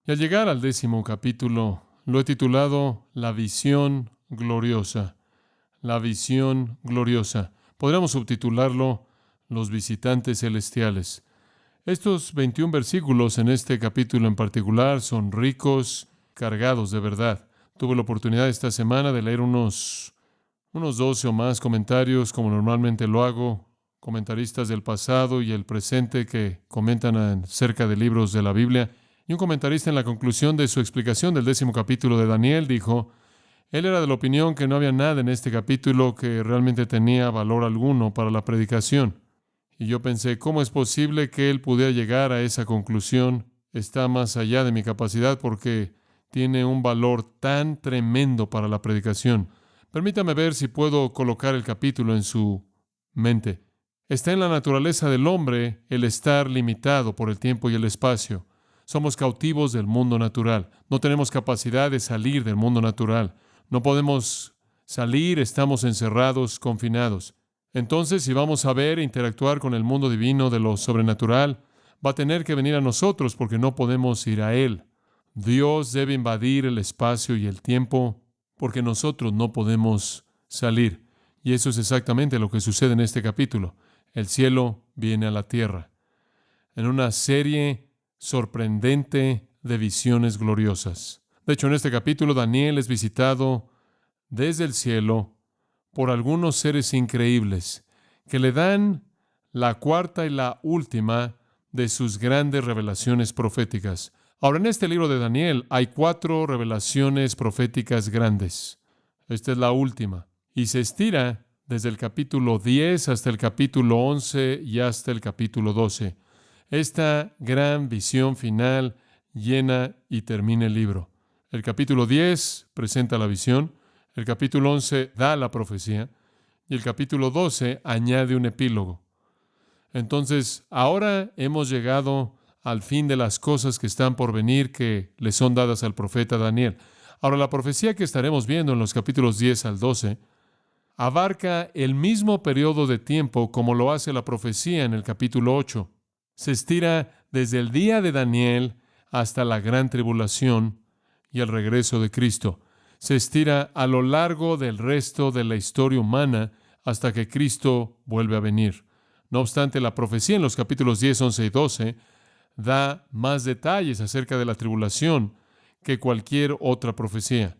Y al llegar al 10º capítulo, lo he titulado La visión gloriosa. La visión gloriosa. Podríamos subtitularlo Los visitantes celestiales. Estos 21 versículos en este capítulo en particular son ricos, cargados de verdad. Tuve la oportunidad esta semana de leer unos 12 o más comentarios, como normalmente lo hago, comentaristas del pasado y el presente que comentan acerca de libros de la Biblia. Y un comentarista en la conclusión de su explicación del 10º capítulo de Daniel dijo, él era de la opinión que no había nada en este capítulo que realmente tenía valor alguno para la predicación. Y yo pensé, ¿cómo es posible que él pudiera llegar a esa conclusión? Está más allá de mi capacidad porque tiene un valor tan tremendo para la predicación. Permítame ver si puedo colocar el capítulo en su mente. Está en la naturaleza del hombre el estar limitado por el tiempo y el espacio. Somos cautivos del mundo natural. No tenemos capacidad de salir del mundo natural. No podemos salir, estamos encerrados, confinados. Entonces, si vamos a ver e interactuar con el mundo divino de lo sobrenatural, va a tener que venir a nosotros porque no podemos ir a Él. Dios debe invadir el espacio y el tiempo porque nosotros no podemos salir. Y eso es exactamente lo que sucede en este capítulo. El cielo viene a la tierra. En una serie sorprendente de visiones gloriosas. De hecho, en este capítulo Daniel es visitado desde el cielo por algunos seres increíbles que le dan la cuarta y la última de sus grandes revelaciones proféticas. Ahora, en este libro de Daniel hay 4 revelaciones proféticas grandes. Esta es la última. Y se estira desde el capítulo 10 hasta el capítulo 11 y hasta el capítulo 12. Esta gran visión final llena y termina el libro. El capítulo 10 presenta la visión, el capítulo 11 da la profecía y el capítulo 12 añade un epílogo. Entonces, ahora hemos llegado al fin de las cosas que están por venir que le son dadas al profeta Daniel. Ahora, la profecía que estaremos viendo en los capítulos 10 al 12 abarca el mismo periodo de tiempo como lo hace la profecía en el capítulo 8. Se estira desde el día de Daniel hasta la gran tribulación y el regreso de Cristo. Se estira a lo largo del resto de la historia humana hasta que Cristo vuelve a venir. No obstante, la profecía en los capítulos 10, 11 y 12 da más detalles acerca de la tribulación que cualquier otra profecía.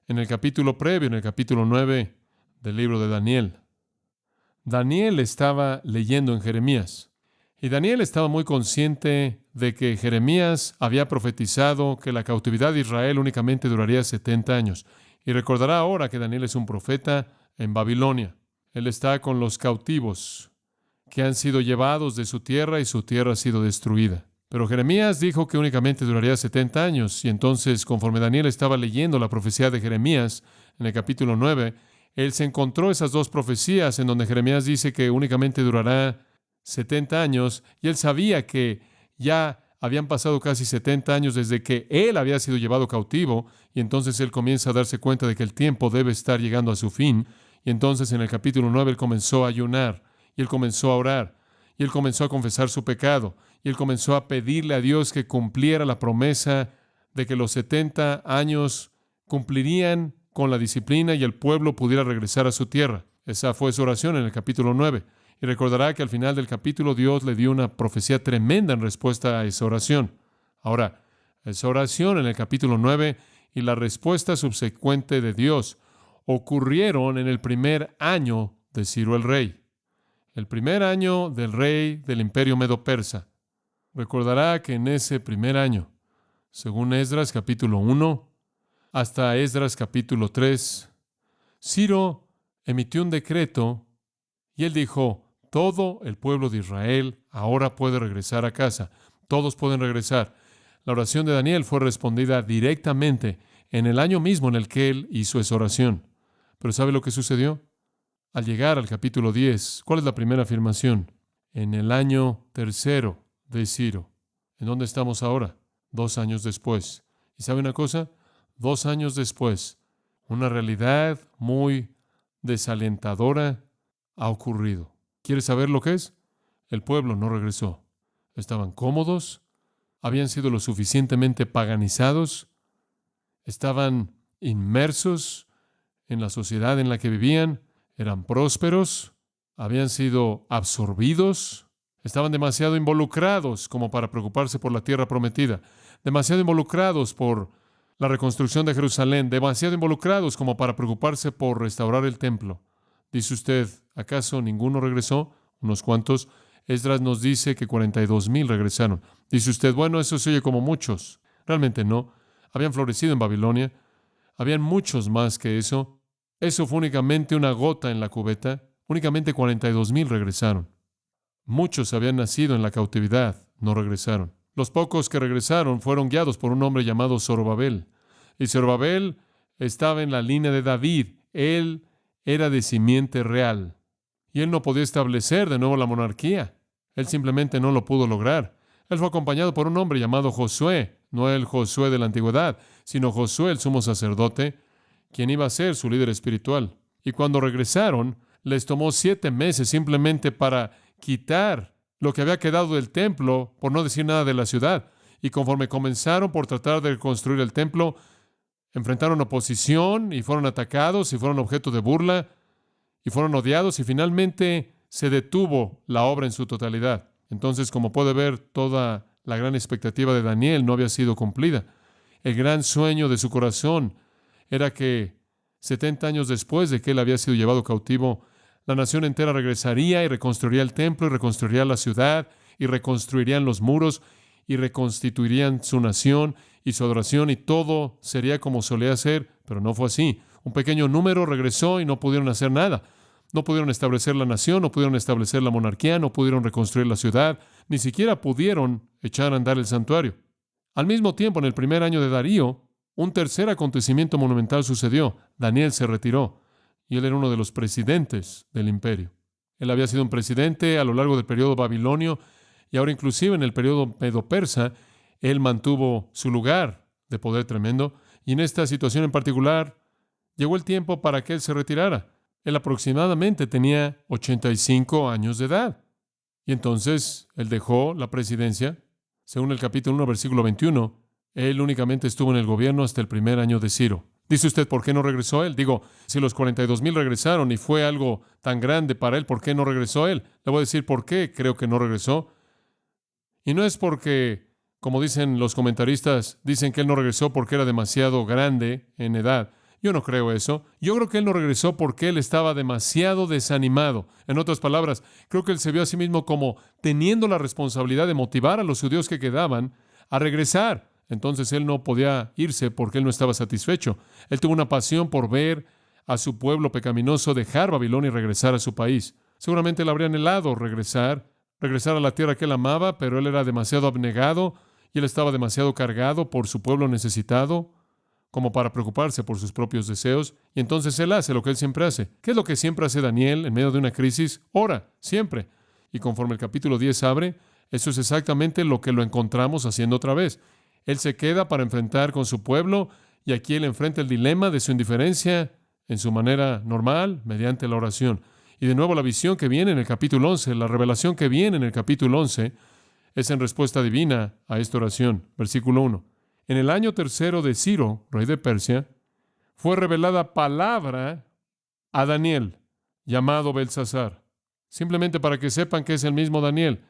En el capítulo previo, en el capítulo 9 del libro de Daniel, Daniel estaba leyendo en Jeremías. Y Daniel estaba muy consciente de que Jeremías había profetizado que la cautividad de Israel únicamente duraría 70 años. Y recordará ahora que Daniel es un profeta en Babilonia. Él está con los cautivos que han sido llevados de su tierra y su tierra ha sido destruida. Pero Jeremías dijo que únicamente duraría 70 años. Y entonces, conforme Daniel estaba leyendo la profecía de Jeremías en el capítulo 9, él se encontró esas 2 profecías en donde Jeremías dice que únicamente durará 70 años, y él sabía que ya habían pasado casi 70 años desde que él había sido llevado cautivo, y entonces él comienza a darse cuenta de que el tiempo debe estar llegando a su fin, y entonces en el capítulo 9 él comenzó a ayunar, y él comenzó a orar, y él comenzó a confesar su pecado, y él comenzó a pedirle a Dios que cumpliera la promesa de que los 70 años cumplirían con la disciplina y el pueblo pudiera regresar a su tierra. Esa fue su oración en el capítulo 9. Y recordará que al final del capítulo Dios le dio una profecía tremenda en respuesta a esa oración. Ahora, esa oración en el capítulo 9 y la respuesta subsecuente de Dios ocurrieron en el primer año de Ciro el rey. El primer año del rey del imperio medo-persa. Recordará que en ese primer año, según Esdras capítulo 1 hasta Esdras capítulo 3, Ciro emitió un decreto y él dijo: todo el pueblo de Israel ahora puede regresar a casa. Todos pueden regresar. La oración de Daniel fue respondida directamente en el año mismo en el que él hizo esa oración. Pero ¿sabe lo que sucedió? Al llegar al capítulo 10, ¿cuál es la primera afirmación? En el año tercero de Ciro. ¿En dónde estamos ahora? 2 años después. ¿Y sabe una cosa? 2 años después, una realidad muy desalentadora ha ocurrido. ¿Quieres saber lo que es? El pueblo no regresó. Estaban cómodos, habían sido lo suficientemente paganizados, estaban inmersos en la sociedad en la que vivían, eran prósperos, habían sido absorbidos, estaban demasiado involucrados como para preocuparse por la tierra prometida, demasiado involucrados por la reconstrucción de Jerusalén, demasiado involucrados como para preocuparse por restaurar el templo. Dice usted, ¿acaso ninguno regresó? Unos cuantos. Esdras nos dice que 42,000 regresaron. Dice usted, bueno, eso se oye como muchos. Realmente no. Habían florecido en Babilonia. Habían muchos más que eso. Eso fue únicamente una gota en la cubeta. Únicamente 42,000 regresaron. Muchos habían nacido en la cautividad, no regresaron. Los pocos que regresaron fueron guiados por un hombre llamado Zorobabel. Y Zorobabel estaba en la línea de David. Él era de simiente real. Y él no podía establecer de nuevo la monarquía. Él simplemente no lo pudo lograr. Él fue acompañado por un hombre llamado Josué, no el Josué de la antigüedad, sino Josué, el sumo sacerdote, quien iba a ser su líder espiritual. Y cuando regresaron, les tomó 7 meses simplemente para quitar lo que había quedado del templo, por no decir nada de la ciudad. Y conforme comenzaron por tratar de reconstruir el templo, enfrentaron oposición y fueron atacados y fueron objeto de burla y fueron odiados y finalmente se detuvo la obra en su totalidad. Entonces, como puede ver, toda la gran expectativa de Daniel no había sido cumplida. El gran sueño de su corazón era que 70 años después de que él había sido llevado cautivo, la nación entera regresaría y reconstruiría el templo y reconstruiría la ciudad y reconstruirían los muros y reconstituirían su nación y su adoración y todo sería como solía ser, pero no fue así. Un pequeño número regresó y no pudieron hacer nada. No pudieron establecer la nación, no pudieron establecer la monarquía, no pudieron reconstruir la ciudad, ni siquiera pudieron echar a andar el santuario. Al mismo tiempo, en el primer año de Darío, un tercer acontecimiento monumental sucedió. Daniel se retiró y él era uno de los presidentes del imperio. Él había sido un presidente a lo largo del periodo babilonio y ahora inclusive en el periodo medo-persa, él mantuvo su lugar de poder tremendo y en esta situación en particular llegó el tiempo para que él se retirara. Él aproximadamente tenía 85 años de edad. Y entonces él dejó la presidencia. Según el capítulo 1, versículo 21, él únicamente estuvo en el gobierno hasta el primer año de Ciro. Dice usted, ¿por qué no regresó él? Digo, si los 42,000 regresaron y fue algo tan grande para él, ¿por qué no regresó él? Le voy a decir por qué creo que no regresó. Y no es porque, como dicen los comentaristas, dicen que él no regresó porque era demasiado grande en edad. Yo no creo eso. Yo creo que él no regresó porque él estaba demasiado desanimado. En otras palabras, creo que él se vio a sí mismo como teniendo la responsabilidad de motivar a los judíos que quedaban a regresar. Entonces él no podía irse porque él no estaba satisfecho. Él tuvo una pasión por ver a su pueblo pecaminoso dejar Babilonia y regresar a su país. Seguramente le habría anhelado regresar a la tierra que él amaba, pero él era demasiado abnegado y él estaba demasiado cargado por su pueblo necesitado como para preocuparse por sus propios deseos, y entonces él hace lo que él siempre hace. ¿Qué es lo que siempre hace Daniel en medio de una crisis? Ora, siempre. Y conforme el capítulo 10 abre, eso es exactamente lo que lo encontramos haciendo otra vez. Él se queda para enfrentar con su pueblo, y aquí él enfrenta el dilema de su indiferencia en su manera normal, mediante la oración. Y de nuevo la visión que viene en el capítulo 11, la revelación que viene en el capítulo 11, es en respuesta divina a esta oración. Versículo 1. En el año tercero de Ciro, rey de Persia, fue revelada palabra a Daniel, llamado Belsasar. Simplemente para que sepan que es el mismo Daniel.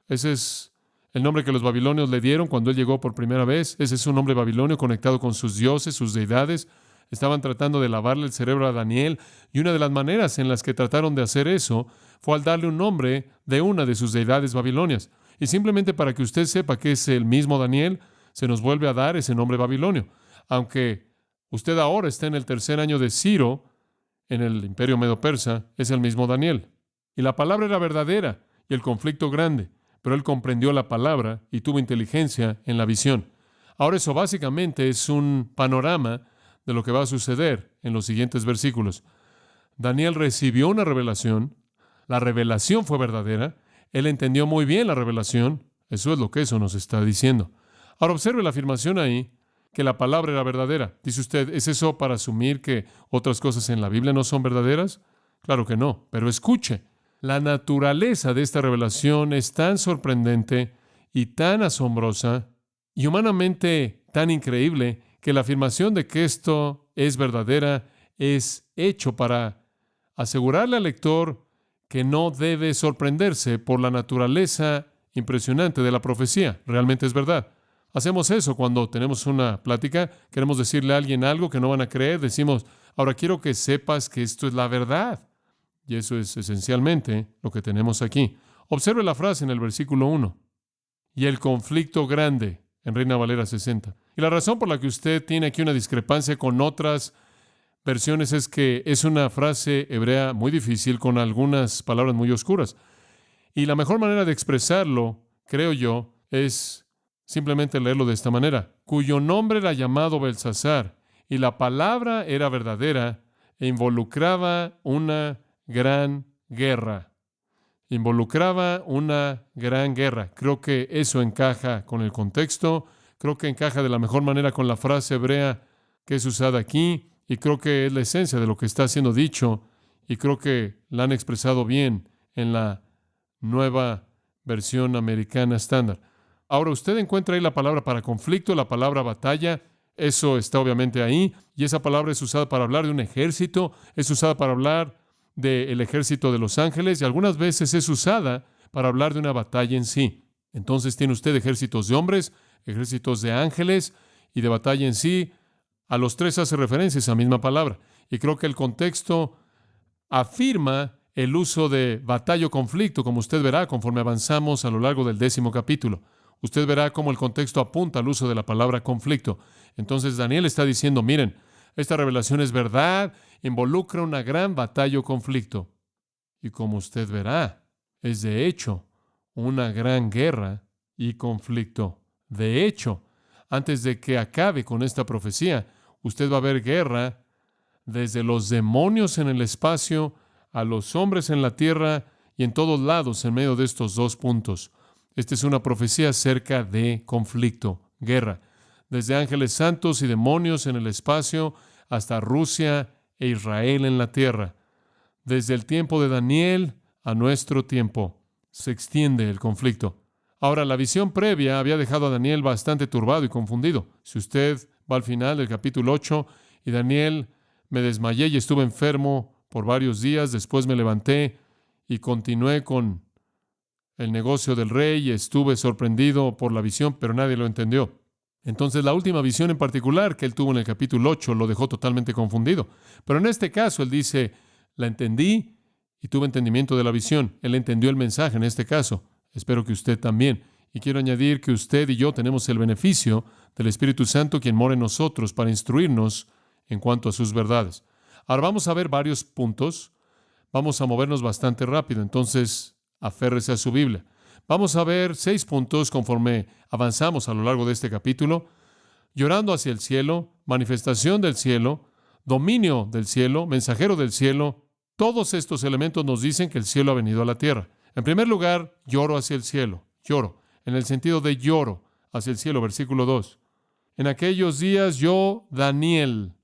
Ese es el nombre que los babilonios le dieron cuando él llegó por primera vez. Ese es un nombre babilonio conectado con sus dioses, sus deidades. Estaban tratando de lavarle el cerebro a Daniel, y una de las maneras en las que trataron de hacer eso fue al darle un nombre de una de sus deidades babilonias. Y simplemente para que usted sepa que es el mismo Daniel, se nos vuelve a dar ese nombre babilonio. Aunque usted ahora está en el tercer año de Ciro, en el imperio medo-persa, es el mismo Daniel. Y la palabra era verdadera y el conflicto grande, pero él comprendió la palabra y tuvo inteligencia en la visión. Ahora eso básicamente es un panorama de lo que va a suceder en los siguientes versículos. Daniel recibió una revelación, la revelación fue verdadera, él entendió muy bien la revelación, eso es lo que eso nos está diciendo. Ahora observe la afirmación ahí, que la palabra era verdadera. Dice usted, ¿es eso para asumir que otras cosas en la Biblia no son verdaderas? Claro que no, pero escuche, la naturaleza de esta revelación es tan sorprendente y tan asombrosa y humanamente tan increíble que la afirmación de que esto es verdadera es hecho para asegurarle al lector que no debe sorprenderse por la naturaleza impresionante de la profecía. Realmente es verdad. Hacemos eso cuando tenemos una plática, queremos decirle a alguien algo que no van a creer, decimos, ahora quiero que sepas que esto es la verdad. Y eso es esencialmente lo que tenemos aquí. Observe la frase en el versículo 1. Y el conflicto grande, en Reina Valera 60. Y la razón por la que usted tiene aquí una discrepancia con otras versiones es que es una frase hebrea muy difícil con algunas palabras muy oscuras. Y la mejor manera de expresarlo, creo yo, es simplemente leerlo de esta manera. Cuyo nombre era llamado Belsasar, y la palabra era verdadera e involucraba una gran guerra. Involucraba una gran guerra. Creo que eso encaja con el contexto. Creo que encaja de la mejor manera con la frase hebrea que es usada aquí. Y creo que es la esencia de lo que está siendo dicho. Y creo que la han expresado bien en la nueva versión americana estándar. Ahora, usted encuentra ahí la palabra para conflicto, la palabra batalla. Eso está obviamente ahí. Y esa palabra es usada para hablar de un ejército. Es usada para hablar del ejército de los ángeles. Y algunas veces es usada para hablar de una batalla en sí. Entonces tiene usted ejércitos de hombres, ejércitos de ángeles y de batalla en sí. A los tres hace referencia esa misma palabra. Y creo que el contexto afirma el uso de batalla o conflicto, como usted verá conforme avanzamos a lo largo del 10º capítulo. Usted verá cómo el contexto apunta al uso de la palabra conflicto. Entonces Daniel está diciendo, miren, esta revelación es verdad, involucra una gran batalla o conflicto. Y como usted verá, es de hecho una gran guerra y conflicto. De hecho, antes de que acabe con esta profecía, usted va a ver guerra desde los demonios en el espacio a los hombres en la tierra y en todos lados en medio de estos dos puntos. Esta es una profecía acerca de conflicto, guerra, desde ángeles santos y demonios en el espacio hasta Rusia e Israel en la tierra. Desde el tiempo de Daniel a nuestro tiempo se extiende el conflicto. Ahora, la visión previa había dejado a Daniel bastante turbado y confundido. Si usted va al final del capítulo 8, y Daniel, me desmayé y estuve enfermo por varios días, después me levanté y continué con el negocio del rey y estuve sorprendido por la visión, pero nadie lo entendió. Entonces, la última visión en particular que él tuvo en el capítulo 8 lo dejó totalmente confundido. Pero en este caso, él dice, la entendí y tuve entendimiento de la visión. Él entendió el mensaje en este caso. Espero que usted también. Y quiero añadir que usted y yo tenemos el beneficio del Espíritu Santo, quien mora en nosotros, para instruirnos en cuanto a sus verdades. Ahora vamos a ver varios puntos. Vamos a movernos bastante rápido, entonces aférrese a su Biblia. Vamos a ver 6 puntos conforme avanzamos a lo largo de este capítulo. Llorando hacia el cielo, manifestación del cielo, dominio del cielo, mensajero del cielo. Todos estos elementos nos dicen que el cielo ha venido a la tierra. En primer lugar, lloro hacia el cielo. Lloro, en el sentido de lloro hacia el cielo, versículo 2. En aquellos días yo, Daniel,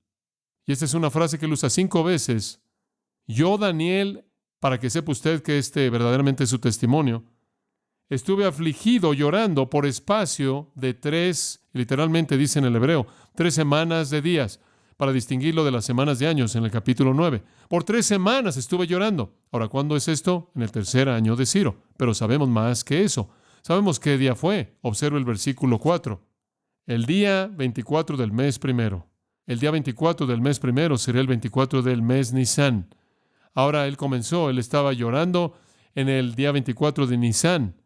y esta es una frase que él usa 5 veces, yo, Daniel, para que sepa usted que este verdaderamente es su testimonio, estuve afligido, llorando por espacio de 3, literalmente dice en el hebreo, 3 semanas de días, para distinguirlo de las semanas de años en el capítulo 9. Por 3 semanas estuve llorando. Ahora, ¿cuándo es esto? En el 3er año de Ciro. Pero sabemos más que eso. Sabemos qué día fue. Observe el versículo 4. El día 24 del mes primero. El día 24 del mes primero será el 24 del mes Nisán. Ahora él estaba llorando en el día 24 de Nisán.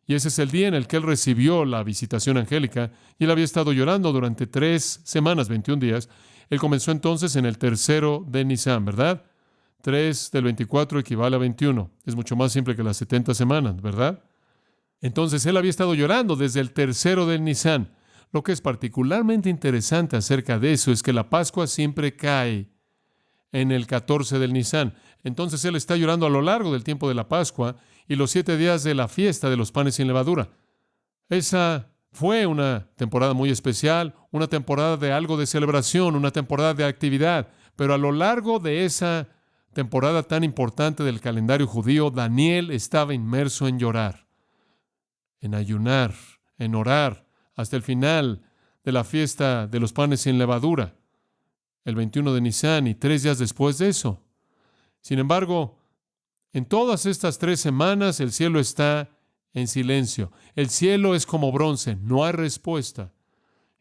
Y ese es el día en el que él recibió la visitación angélica. Y él había estado llorando durante 3 semanas, 21 días. Él comenzó entonces en el 3º de Nisán, ¿verdad? 3 del 24 equivale a 21. Es mucho más simple que las 70 semanas, ¿verdad? Entonces él había estado llorando desde el 3º del Nisán. Lo que es particularmente interesante acerca de eso es que la Pascua siempre cae en el 14 del Nisán. Entonces él está llorando a lo largo del tiempo de la Pascua y los 7 días de la fiesta de los panes sin levadura. Esa fue una temporada muy especial, una temporada de algo de celebración, una temporada de actividad. Pero a lo largo de esa temporada tan importante del calendario judío, Daniel estaba inmerso en llorar, en ayunar, en orar, hasta el final de la fiesta de los panes sin levadura, el 21 de Nisán, y 3 días después de eso. Sin embargo, en todas estas 3 semanas el cielo está en silencio. El cielo es como bronce, no hay respuesta.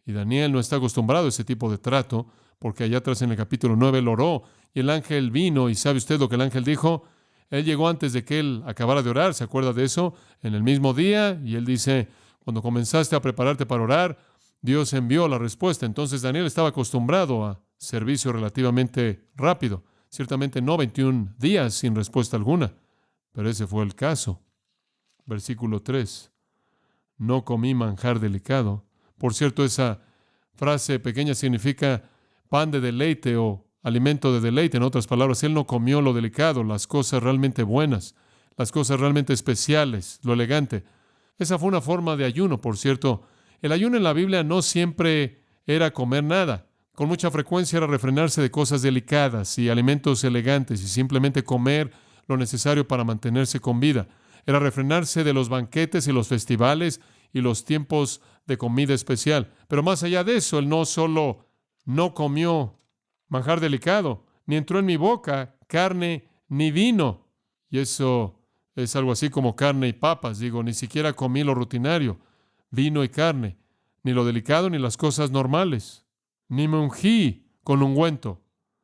Y Daniel no está acostumbrado a ese tipo de trato, porque allá atrás en el capítulo 9 él oró y el ángel vino, y ¿sabe usted lo que el ángel dijo? Él llegó antes de que él acabara de orar, ¿se acuerda de eso? En el mismo día, y él dice, cuando comenzaste a prepararte para orar, Dios envió la respuesta. Entonces Daniel estaba acostumbrado a servicio relativamente rápido. Ciertamente no 21 días sin respuesta alguna, pero ese fue el caso. Versículo 3. No comí manjar delicado. Por cierto, esa frase pequeña significa pan de deleite o alimento de deleite. En otras palabras, él no comió lo delicado, las cosas realmente buenas, las cosas realmente especiales, lo elegante. Esa fue una forma de ayuno, por cierto. El ayuno en la Biblia no siempre era comer nada. Con mucha frecuencia era refrenarse de cosas delicadas y alimentos elegantes y simplemente comer lo necesario para mantenerse con vida. Era refrenarse de los banquetes y los festivales y los tiempos de comida especial. Pero más allá de eso, él no solo no comió manjar delicado, ni entró en mi boca carne ni vino. Y eso es algo así como carne y papas. Digo, ni siquiera comí lo rutinario, vino y carne, ni lo delicado ni las cosas normales. Ni me ungí con ungüento.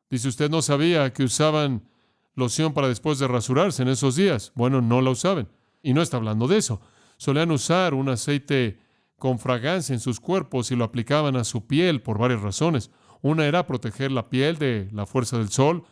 Dice, usted no sabía que usaban loción para después de rasurarse en esos días. Bueno, no la usaban. Y no está hablando de eso. Solían usar un aceite con fragancia en sus cuerpos y lo aplicaban a su piel por varias razones. Una era proteger la piel de la fuerza del sol,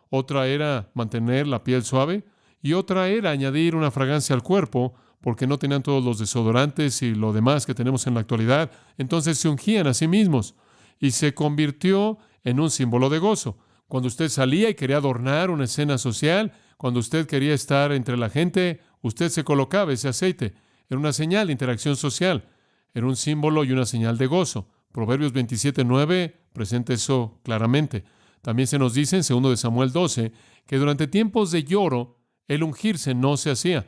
otra era mantener la piel suave y otra era añadir una fragancia al cuerpo porque no tenían todos los desodorantes y lo demás que tenemos en la actualidad. Entonces se ungían a sí mismos y se convirtió en un símbolo de gozo. Cuando usted salía y quería adornar una escena social, cuando usted quería estar entre la gente, usted se colocaba ese aceite. Era una señal de interacción social. Era un símbolo y una señal de gozo. Proverbios 27:9 presenta eso claramente. También se nos dice en 2 de Samuel 12 que durante tiempos de lloro el ungirse no se hacía.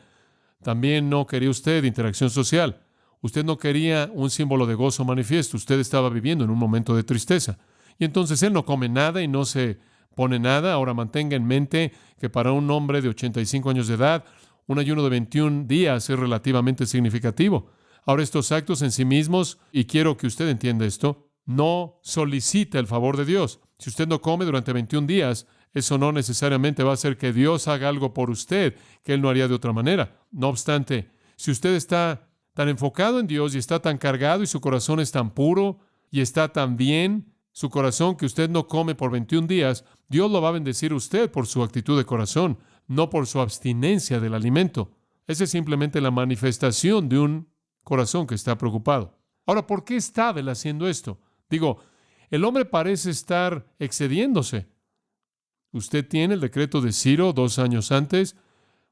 También no quería usted interacción social. Usted no quería un símbolo de gozo manifiesto. Usted estaba viviendo en un momento de tristeza. Y entonces él no come nada y no se pone nada. Ahora mantenga en mente que para un hombre de 85 años de edad, un ayuno de 21 días es relativamente significativo. Ahora, estos actos en sí mismos, y quiero que usted entienda esto, no solicita el favor de Dios. Si usted no come durante 21 días, eso no necesariamente va a hacer que Dios haga algo por usted que Él no haría de otra manera. No obstante, si usted está tan enfocado en Dios y está tan cargado y su corazón es tan puro y está tan bien su corazón que usted no come por 21 días, Dios lo va a bendecir a usted por su actitud de corazón, no por su abstinencia del alimento. Esa es simplemente la manifestación de un corazón que está preocupado. Ahora, ¿por qué está él haciendo esto? Digo, el hombre parece estar excediéndose. Usted tiene el decreto de Ciro 2 años antes,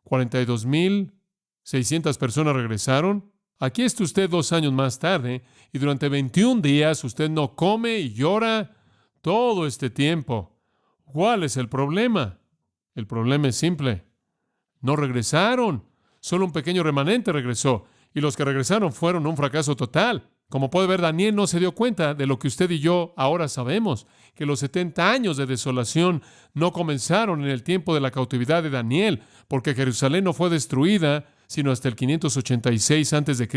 42,600 personas regresaron. Aquí está usted 2 años más tarde y durante 21 días usted no come y llora todo este tiempo. ¿Cuál es el problema? El problema es simple. No regresaron. Solo un pequeño remanente regresó. Y los que regresaron fueron un fracaso total. Como puede ver, Daniel no se dio cuenta de lo que usted y yo ahora sabemos, que los 70 años de desolación no comenzaron en el tiempo de la cautividad de Daniel, porque Jerusalén no fue destruida sino hasta el 586 a.C.,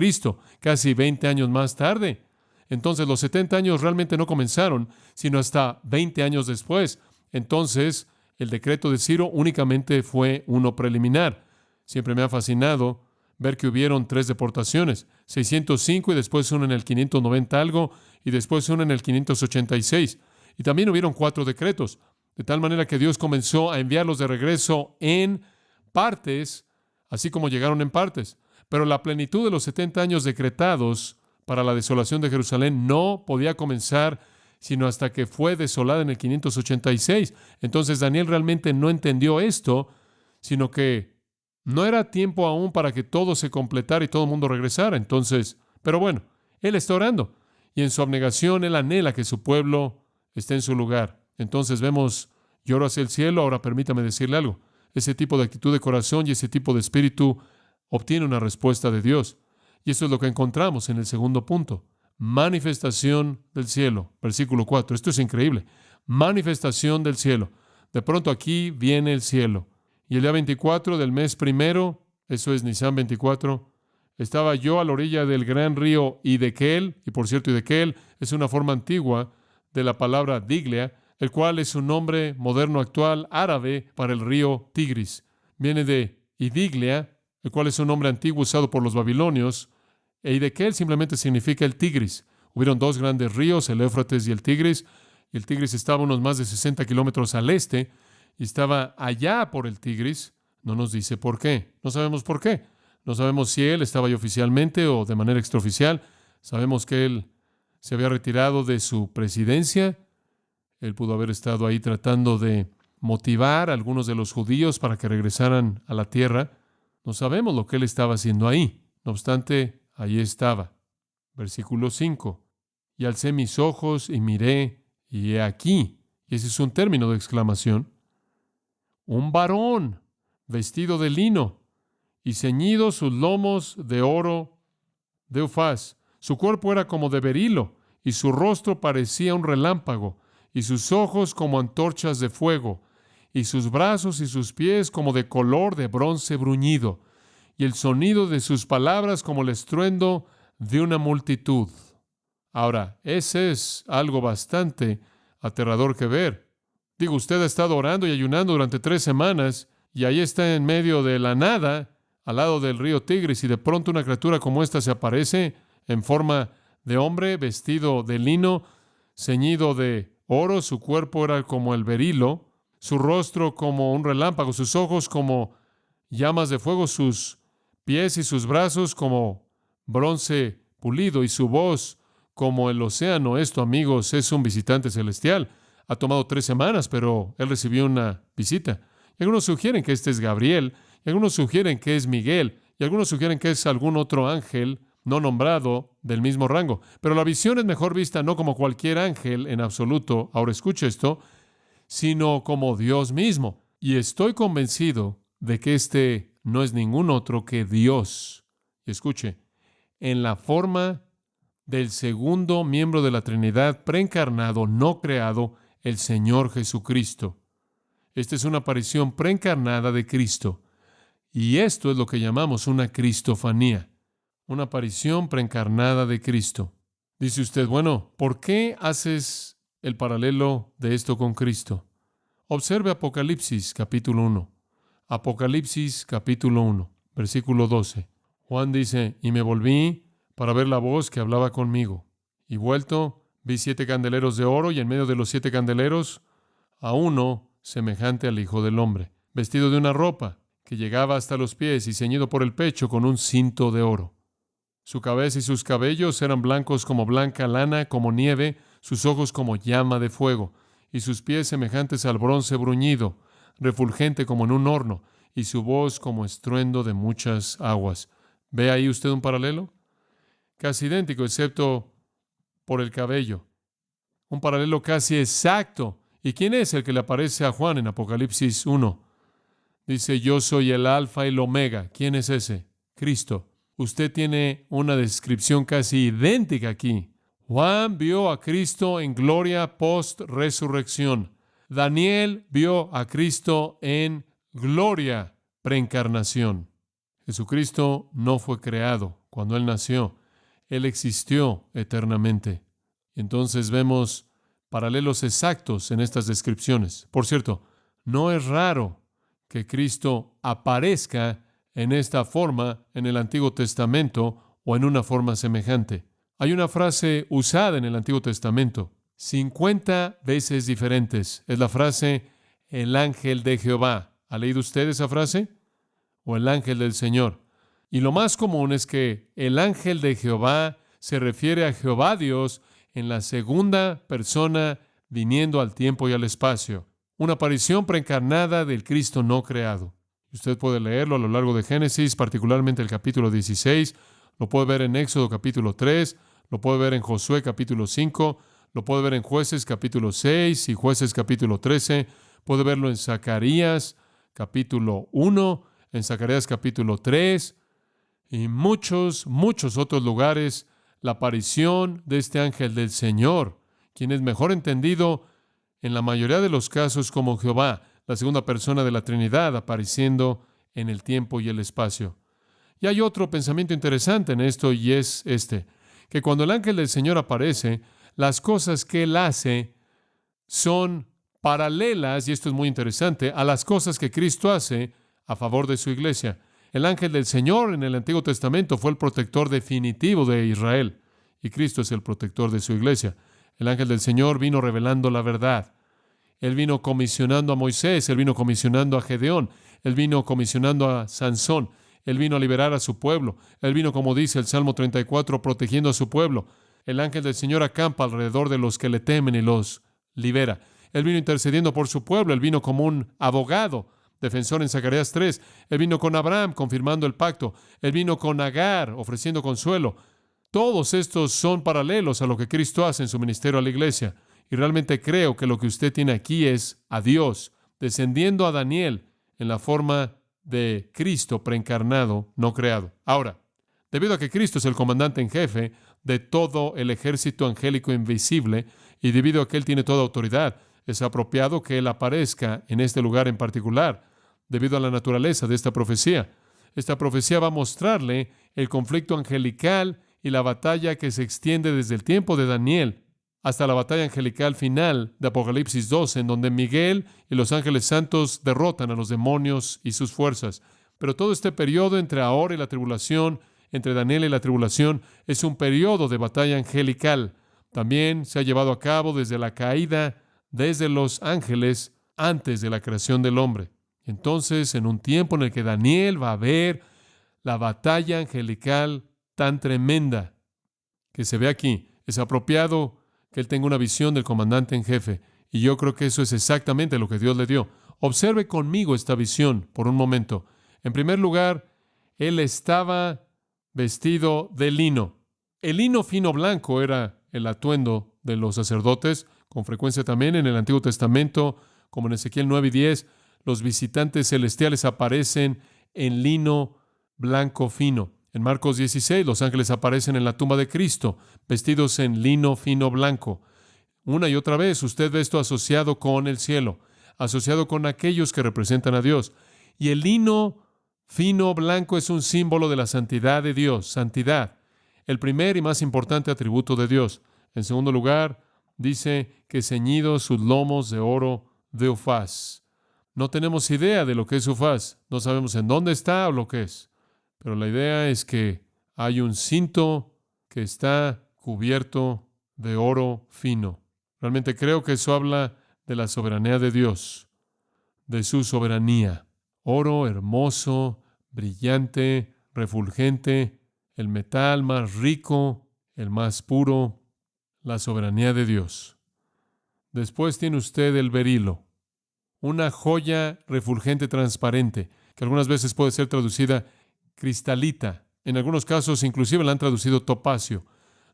casi 20 años más tarde. Entonces, los 70 años realmente no comenzaron sino hasta 20 años después. Entonces, el decreto de Ciro únicamente fue uno preliminar. Siempre me ha fascinado ver que hubieron 3 deportaciones, 605 y después una en el 590 algo y después una en el 586. Y también hubieron 4 decretos, de tal manera que Dios comenzó a enviarlos de regreso en partes, así como llegaron en partes. Pero la plenitud de los 70 años decretados para la desolación de Jerusalén no podía comenzar sino hasta que fue desolada en el 586. Entonces Daniel realmente no entendió esto, sino que no era tiempo aún para que todo se completara y todo el mundo regresara. Entonces, pero bueno, él está orando y en su abnegación él anhela que su pueblo esté en su lugar. Entonces vemos, lloro hacia el cielo. Ahora permítame decirle algo. Ese tipo de actitud de corazón y ese tipo de espíritu obtiene una respuesta de Dios. Y eso es lo que encontramos en el segundo punto. manifestación del cielo. Versículo 4. Esto es increíble. Manifestación del cielo. De pronto aquí viene el cielo. Y el día 24 del mes primero, eso es Nisan 24, estaba yo a la orilla del gran río Hiddekel, y por cierto, Hiddekel es una forma antigua de la palabra Diglia, el cual es un nombre moderno actual árabe para el río Tigris. Viene de Idiglia, el cual es un nombre antiguo usado por los babilonios, e Hiddekel simplemente significa el Tigris. Hubieron dos grandes ríos, el Éufrates y el Tigris estaba a unos más de 60 kilómetros al este, y estaba allá por el Tigris. No nos dice por qué. No sabemos por qué. No sabemos si él estaba ahí oficialmente o de manera extraoficial. Sabemos que él se había retirado de su presidencia. Él pudo haber estado ahí tratando de motivar a algunos de los judíos para que regresaran a la tierra. No sabemos lo que él estaba haciendo ahí. No obstante, ahí estaba. Versículo 5. Y alcé mis ojos y miré, y he aquí, y ese es un término de exclamación, un varón vestido de lino y ceñido sus lomos de oro de Ufaz. Su cuerpo era como de berilo, y su rostro parecía un relámpago, y sus ojos como antorchas de fuego, y sus brazos y sus pies como de color de bronce bruñido, y el sonido de sus palabras como el estruendo de una multitud. Ahora, ese es algo bastante aterrador que ver. Digo, usted ha estado orando y ayunando durante 3 semanas, y ahí está en medio de la nada, al lado del río Tigris, y de pronto una criatura como esta se aparece en forma de hombre, vestido de lino, ceñido de oro, su cuerpo era como el berilo, su rostro como un relámpago, sus ojos como llamas de fuego, sus pies y sus brazos como bronce pulido, y su voz como el océano. Esto, amigos, es un visitante celestial. Ha tomado 3 semanas, pero él recibió una visita. Y algunos sugieren que este es Gabriel, y algunos sugieren que es Miguel, y algunos sugieren que es algún otro ángel no nombrado del mismo rango. Pero la visión es mejor vista no como cualquier ángel en absoluto, ahora escuche esto, sino como Dios mismo. Y estoy convencido de que este no es ningún otro que Dios. Y escuche, en la forma del segundo miembro de la Trinidad preencarnado, no creado, el Señor Jesucristo. Esta es una aparición preencarnada de Cristo. Y esto es lo que llamamos una cristofanía, una aparición preencarnada de Cristo. Dice usted, bueno, ¿por qué haces el paralelo de esto con Cristo? Observe Apocalipsis capítulo 1. Apocalipsis capítulo 1, versículo 12. Juan dice, y me volví para ver la voz que hablaba conmigo. Y vuelto, vi 7 candeleros de oro, y en medio de los 7 candeleros, a uno semejante al Hijo del Hombre, vestido de una ropa que llegaba hasta los pies y ceñido por el pecho con un cinto de oro. Su cabeza y sus cabellos eran blancos como blanca lana, como nieve, sus ojos como llama de fuego, y sus pies semejantes al bronce bruñido, refulgente como en un horno, y su voz como estruendo de muchas aguas. ¿Ve ahí usted un paralelo? Casi idéntico, excepto por el cabello. Un paralelo casi exacto. ¿Y quién es el que le aparece a Juan en Apocalipsis 1? Dice, yo soy el alfa y el omega. ¿Quién es ese? Cristo. Usted tiene una descripción casi idéntica aquí. Juan vio a Cristo en gloria post-resurrección. Daniel vio a Cristo en gloria preencarnación. Jesucristo no fue creado cuando Él nació. Él existió eternamente. Entonces vemos paralelos exactos en estas descripciones. Por cierto, no es raro que Cristo aparezca en esta forma en el Antiguo Testamento o en una forma semejante. Hay una frase usada en el Antiguo Testamento 50 veces diferentes. Es la frase el ángel de Jehová. ¿Ha leído usted esa frase? O el ángel del Señor. Y lo más común es que el ángel de Jehová se refiere a Jehová Dios en la segunda persona viniendo al tiempo y al espacio. Una aparición preencarnada del Cristo no creado. Usted puede leerlo a lo largo de Génesis, particularmente el capítulo 16, lo puede ver en Éxodo capítulo 3, lo puede ver en Josué capítulo 5, lo puede ver en Jueces capítulo 6 y Jueces capítulo 13, puede verlo en Zacarías capítulo 1, en Zacarías capítulo 3 y muchos otros lugares. la aparición de este ángel del Señor, quien es mejor entendido en la mayoría de los casos como Jehová, la segunda persona de la Trinidad, apareciendo en el tiempo y el espacio. Y hay otro pensamiento interesante en esto, y es este, que cuando el ángel del Señor aparece, las cosas que él hace son paralelas, y esto es muy interesante, a las cosas que Cristo hace a favor de su iglesia. El ángel del Señor en el Antiguo Testamento fue el protector definitivo de Israel, y Cristo es el protector de su iglesia. El ángel del Señor vino revelando la verdad. Él vino comisionando a Moisés, él vino comisionando a Gedeón, él vino comisionando a Sansón, él vino a liberar a su pueblo, él vino, como dice el Salmo 34, protegiendo a su pueblo. El ángel del Señor acampa alrededor de los que le temen y los libera. Él vino intercediendo por su pueblo, él vino como un abogado, defensor en Zacarías 3. Él vino con Abraham, confirmando el pacto. Él vino con Agar, ofreciendo consuelo. Todos estos son paralelos a lo que Cristo hace en su ministerio a la iglesia. Y realmente creo que lo que usted tiene aquí es a Dios descendiendo a Daniel en la forma de Cristo preencarnado, no creado. Ahora, debido a que Cristo es el comandante en jefe de todo el ejército angélico invisible y debido a que Él tiene toda autoridad, es apropiado que Él aparezca en este lugar en particular, debido a la naturaleza de esta profecía. Esta profecía va a mostrarle el conflicto angelical y la batalla que se extiende desde el tiempo de Daniel hasta la batalla angelical final de Apocalipsis 12, en donde Miguel y los ángeles santos derrotan a los demonios y sus fuerzas. Pero todo este periodo entre ahora y la tribulación, entre Daniel y la tribulación, es un periodo de batalla angelical. También se ha llevado a cabo desde la caída, desde los ángeles, antes de la creación del hombre. Entonces, en un tiempo en el que Daniel va a ver la batalla angelical tan tremenda que se ve aquí, es apropiado que él tenga una visión del comandante en jefe. Y yo creo que eso es exactamente lo que Dios le dio. Observe conmigo esta visión por un momento. En primer lugar, él estaba vestido de lino. El lino fino blanco era el atuendo de los sacerdotes. Con frecuencia también en el Antiguo Testamento, como en Ezequiel 9 y 10, los visitantes celestiales aparecen en lino blanco fino. En Marcos 16, los ángeles aparecen en la tumba de Cristo, vestidos en lino fino blanco. Una y otra vez usted ve esto asociado con el cielo, asociado con aquellos que representan a Dios. Y el lino fino blanco es un símbolo de la santidad de Dios, santidad, el primer y más importante atributo de Dios. En segundo lugar, dice que ceñidos sus lomos de oro de Ufaz. No tenemos idea de lo que es Ufaz, no sabemos en dónde está o lo que es. Pero la idea es que hay un cinto que está cubierto de oro fino. Realmente creo que eso habla de la soberanía de Dios, de su soberanía. Oro hermoso, brillante, refulgente, el metal más rico, el más puro, la soberanía de Dios. Después tiene usted el berilo, una joya refulgente transparente, que algunas veces puede ser traducida cristalita. En algunos casos inclusive la han traducido topacio.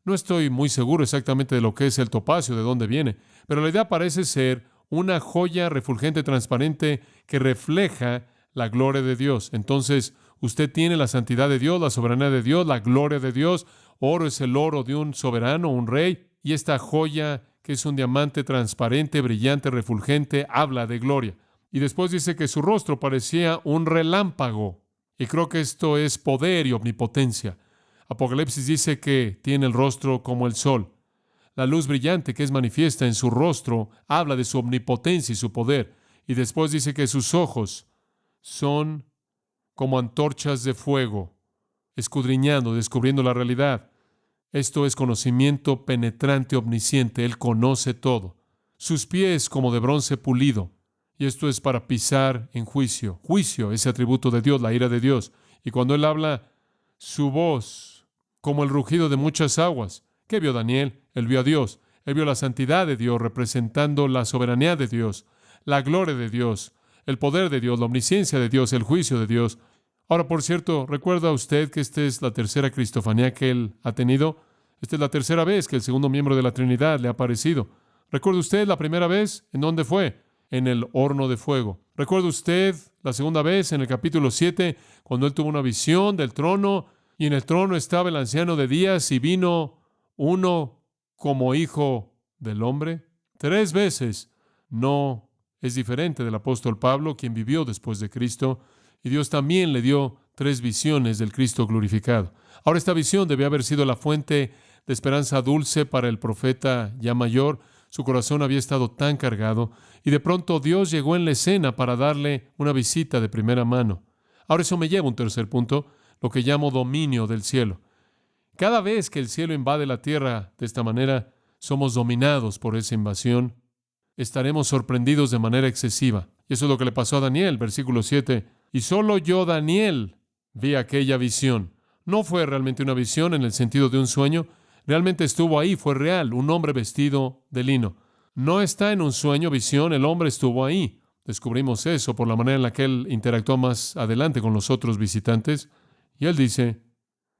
No estoy muy seguro exactamente de lo que es el topacio, de dónde viene, pero la idea parece ser una joya refulgente transparente que refleja la gloria de Dios. Entonces, usted tiene la santidad de Dios, la soberanía de Dios, la gloria de Dios. Oro es el oro de un soberano, un rey, y esta joya, que es un diamante transparente, brillante, refulgente, habla de gloria. Y después dice que su rostro parecía un relámpago. Y creo que esto es poder y omnipotencia. Apocalipsis dice que tiene el rostro como el sol. La luz brillante que es manifiesta en su rostro habla de su omnipotencia y su poder. Y después dice que sus ojos son como antorchas de fuego, escudriñando, descubriendo la realidad. Esto es conocimiento penetrante, omnisciente. Él conoce todo. Sus pies como de bronce pulido. Y esto es para pisar en juicio. Juicio, ese atributo de Dios, la ira de Dios. Y cuando Él habla, su voz, como el rugido de muchas aguas. ¿Qué vio Daniel? Él vio a Dios. Él vio la santidad de Dios representando la soberanía de Dios, la gloria de Dios, el poder de Dios, la omnisciencia de Dios, el juicio de Dios. Ahora, por cierto, ¿recuerda usted que esta es la tercera cristofanía que Él ha tenido? Esta es la tercera vez que el segundo miembro de la Trinidad le ha aparecido. ¿Recuerda usted la primera vez? ¿En dónde fue? En el horno de fuego. ¿Recuerda usted la segunda vez en el capítulo 7, cuando él tuvo una visión del trono y en el trono estaba el anciano de días y vino uno como hijo del hombre. 3 veces. No es diferente del apóstol Pablo, quien vivió después de Cristo, y Dios también le dio 3 visiones del Cristo glorificado. Ahora, esta visión debe haber sido la fuente de esperanza dulce para el profeta ya mayor. Su corazón había estado tan cargado, y de pronto Dios llegó en la escena para darle una visita de primera mano. Ahora, eso me lleva a un tercer punto, lo que llamo dominio del cielo. Cada vez que el cielo invade la tierra de esta manera, somos dominados por esa invasión. Estaremos sorprendidos de manera excesiva. Y eso es lo que le pasó a Daniel, versículo 7. Y solo yo, Daniel, vi aquella visión. No fue realmente una visión en el sentido de un sueño. Realmente estuvo ahí, fue real, un hombre vestido de lino. No está en un sueño, visión, el hombre estuvo ahí. Descubrimos eso por la manera en la que él interactuó más adelante con los otros visitantes. Y él dice,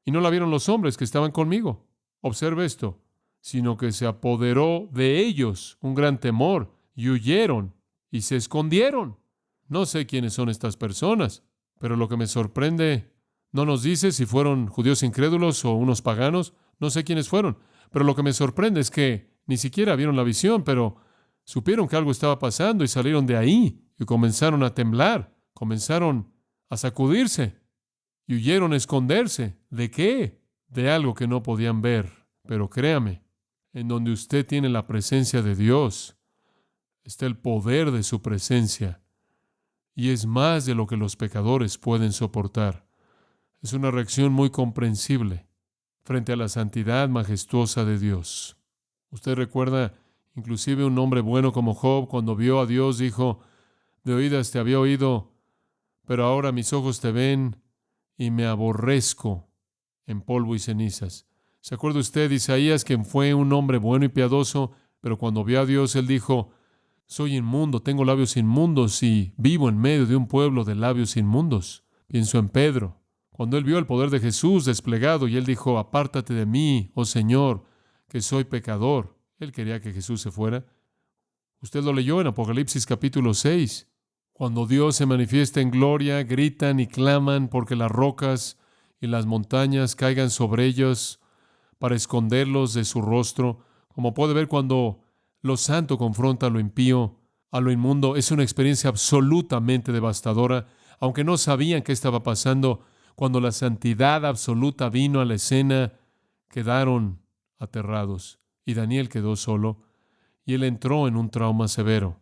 y no la vieron los hombres que estaban conmigo. Observe esto, sino que se apoderó de ellos un gran temor y huyeron y se escondieron. No sé quiénes son estas personas, pero lo que me sorprende, no nos dice si fueron judíos incrédulos o unos paganos, no sé quiénes fueron, pero lo que me sorprende es que ni siquiera vieron la visión, pero supieron que algo estaba pasando y salieron de ahí y comenzaron a temblar, comenzaron a sacudirse y huyeron a esconderse. ¿De qué? De algo que no podían ver. Pero créame, en donde usted tiene la presencia de Dios, está el poder de su presencia. Y es más de lo que los pecadores pueden soportar. Es una reacción muy comprensible frente a la santidad majestuosa de Dios. Usted recuerda, inclusive un hombre bueno como Job, cuando vio a Dios, dijo, de oídas te había oído, pero ahora mis ojos te ven y me aborrezco en polvo y cenizas. ¿Se acuerda usted de Isaías, quien fue un hombre bueno y piadoso, pero cuando vio a Dios, él dijo, soy inmundo, tengo labios inmundos y vivo en medio de un pueblo de labios inmundos? Pienso en Pedro, cuando él vio el poder de Jesús desplegado y él dijo, apártate de mí, oh Señor, que soy pecador. Él quería que Jesús se fuera. Usted lo leyó en Apocalipsis capítulo 6. Cuando Dios se manifiesta en gloria, gritan y claman porque las rocas y las montañas caigan sobre ellos para esconderlos de su rostro. Como puede ver, cuando lo santo confronta a lo impío, a lo inmundo, es una experiencia absolutamente devastadora. Aunque no sabían qué estaba pasando, cuando la santidad absoluta vino a la escena, quedaron aterrados. Y Daniel quedó solo, y él entró en un trauma severo.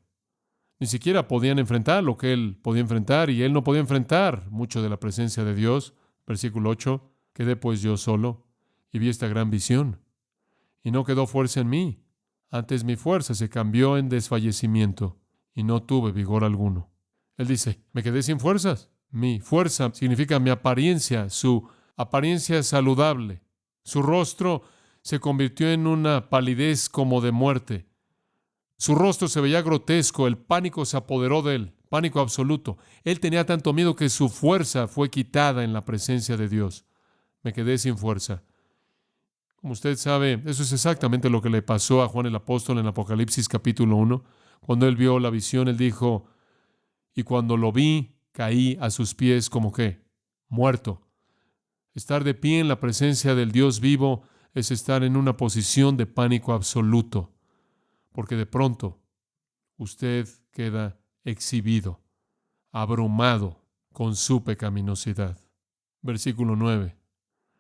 Ni siquiera podían enfrentar lo que él podía enfrentar, y él no podía enfrentar mucho de la presencia de Dios. Versículo 8, quedé pues yo solo, y vi esta gran visión, y no quedó fuerza en mí. Antes mi fuerza se cambió en desfallecimiento, y no tuve vigor alguno. Él dice, me quedé sin fuerzas. Mi fuerza significa mi apariencia, su apariencia saludable. Su rostro se convirtió en una palidez como de muerte. Su rostro se veía grotesco, el pánico se apoderó de él, pánico absoluto. Él tenía tanto miedo que su fuerza fue quitada en la presencia de Dios. Me quedé sin fuerza. Como usted sabe, eso es exactamente lo que le pasó a Juan el apóstol en Apocalipsis capítulo 1. Cuando él vio la visión, él dijo, y cuando lo vi, caí a sus pies como que muerto. Estar de pie en la presencia del Dios vivo es estar en una posición de pánico absoluto, porque de pronto usted queda exhibido, abrumado con su pecaminosidad. Versículo 9.